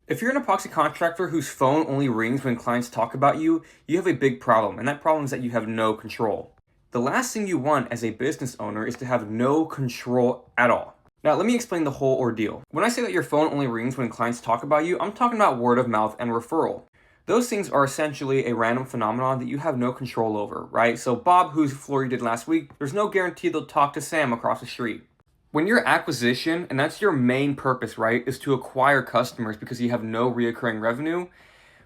If you're an epoxy contractor whose phone only rings when clients talk about you, you have a big problem, and that problem is that you have no control. The last thing you want as a business owner is to have no control at all. Now, let me explain the whole ordeal. When I say that your phone only rings when clients talk about you, I'm talking about word of mouth and referral. Those things are essentially a random phenomenon that you have no control over, right? So Bob, whose floor you did last week, there's no guarantee they'll talk to Sam across the street. When your acquisition, and that's your main purpose, right, is to acquire customers because you have no reoccurring revenue,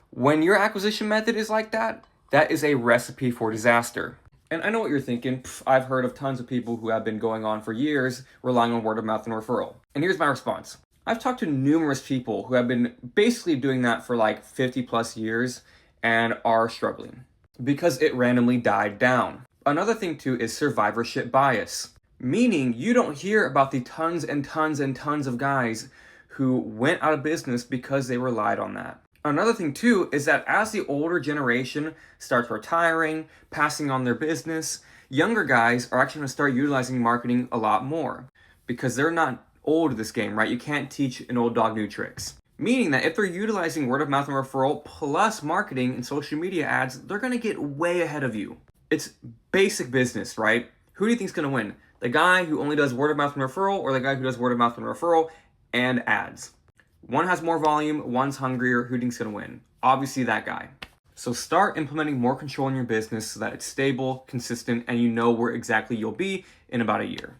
when your acquisition method is like that, that is a recipe for disaster. And I know what you're thinking. I've heard of tons of people who have been going on for years relying on word of mouth and referral. And here's my response. I've talked to numerous people who have been basically doing that for like 50 plus years and are struggling because it randomly died down. Another thing too is survivorship bias, meaning you don't hear about the tons and tons and tons of guys who went out of business because they relied on that. Another thing too is that as the older generation starts retiring, passing on their business, younger guys are actually going to start utilizing marketing a lot more because they're not old at this game, right? You can't teach an old dog new tricks. Meaning that if they're utilizing word of mouth and referral plus marketing and social media ads, they're going to get way ahead of you. It's basic business, right? Who do you think is going to win? The guy who only does word of mouth and referral, or the guy who does word of mouth and referral and ads? One has more volume, one's hungrier. Who do you think's going to win? Obviously that guy. So start implementing more control in your business so that it's stable, consistent, and you know where exactly you'll be in about a year.